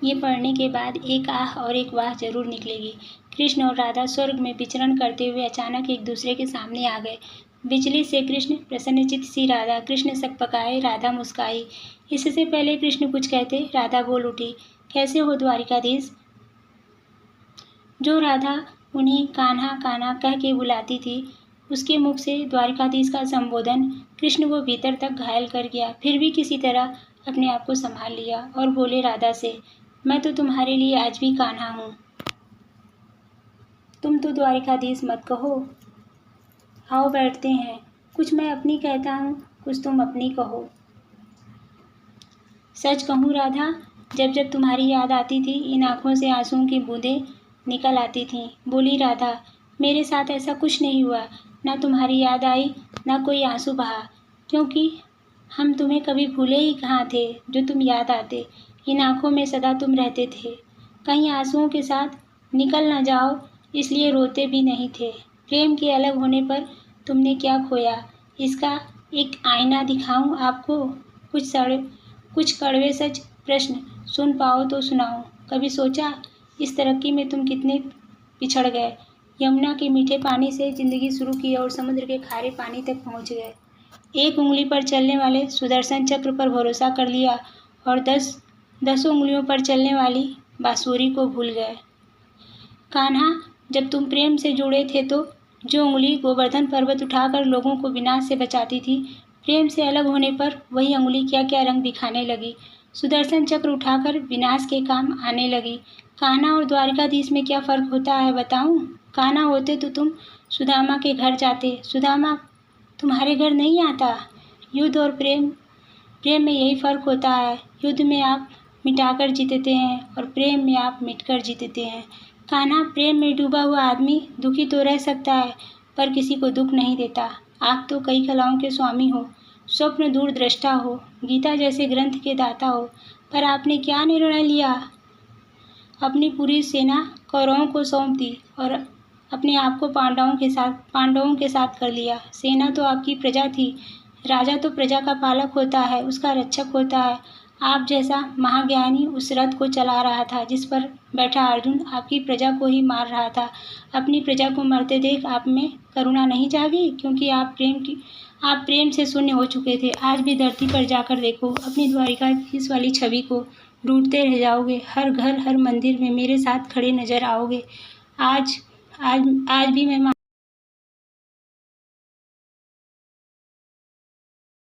ये पढ़ने के बाद एक आह और एक वाह जरूर निकलेगी। कृष्ण और राधा स्वर्ग में विचरण करते हुए अचानक एक दूसरे के सामने आ गए। बिजली से कृष्ण, प्रसन्नचित्त सी राधा। कृष्ण सकपकाए, राधा मुस्काई। इससे पहले कृष्ण कुछ कहते, राधा बोल उठी, कैसे हो द्वारिकाधीश। जो राधा उन्हें कान्हा कान्हा कह के बुलाती थी, उसके मुख से द्वारिकाधीश का संबोधन कृष्ण को भीतर तक घायल कर गया। फिर भी किसी तरह अपने आप को संभाल लिया और बोले राधा से, मैं तो तुम्हारे लिए आज भी कान्हा हूँ। तुम तो द्वारिकाधीश मत कहो। आओ बैठते हैं। कुछ मैं अपनी कहता हूँ, कुछ तुम अपनी कहो। सच कहूँ राधा, जब जब तुम्हारी याद आती थी, इन आँखों से आंसुओं की बूंदें निकल आती थीं। बोली राधा, मेरे साथ ऐसा कुछ नहीं हुआ। ना तुम्हारी याद आई, ना कोई आंसू बहा, क्योंकि हम तुम्हें कभी भूले ही कहाँ थे। जो तुम याद आते, इन आँखों में सदा तुम रहते थे। कहीं आंसुओं के साथ निकल न जाओ, इसलिए रोते भी नहीं थे। प्रेम के अलग होने पर तुमने क्या खोया, इसका एक आईना दिखाऊं आपको। कुछ कड़वे सच प्रश्न सुन पाओ तो सुनाओ। कभी सोचा इस तरक्की में तुम कितने पिछड़ गए। यमुना के मीठे पानी से जिंदगी शुरू की और समुद्र के खारे पानी तक पहुंच गए। एक उंगली पर चलने वाले सुदर्शन चक्र पर भरोसा कर लिया और दसों उंगलियों पर चलने वाली बांसुरी को भूल गए। कान्हा, जब तुम प्रेम से जुड़े थे तो जो उंगली गोवर्धन पर्वत उठाकर लोगों को विनाश से बचाती थी, प्रेम से अलग होने पर वही उंगली क्या क्या रंग दिखाने लगी। सुदर्शन चक्र उठाकर विनाश के काम आने लगी। कान्हा और द्वारिकाधीश में क्या फर्क होता है बताऊं? कान्हा होते तो तुम सुदामा के घर जाते, सुदामा तुम्हारे घर नहीं आता। युद्ध और प्रेम में यही फर्क होता है। युद्ध में आप मिटाकर जीतते हैं और प्रेम में आप मिटकर जीतते हैं। कान्हा, प्रेम में डूबा हुआ आदमी दुखी तो रह सकता है, पर किसी को दुख नहीं देता। आप तो कई कलाओं के स्वामी हो, स्वप्न दूरदृष्टा हो, गीता जैसे ग्रंथ के दाता हो, पर आपने क्या निर्णय लिया? अपनी पूरी सेना कौरवों को सौंप दी और अपने आप को पांडवों के साथ कर लिया। सेना तो आपकी प्रजा थी। राजा तो प्रजा का पालक होता है, उसका रक्षक होता है। आप जैसा महाज्ञानी उस रथ को चला रहा था जिस पर बैठा अर्जुन आपकी प्रजा को ही मार रहा था। अपनी प्रजा को मरते देख आप में करुणा नहीं जागी, क्योंकि आप प्रेम से शून्य हो चुके थे। आज भी धरती पर जाकर देखो, अपनी द्वारिकाधीश वाली छवि को ढूंढते रह जाओगे। हर घर हर मंदिर में मेरे साथ खड़े नजर आओगे। आज भी मैं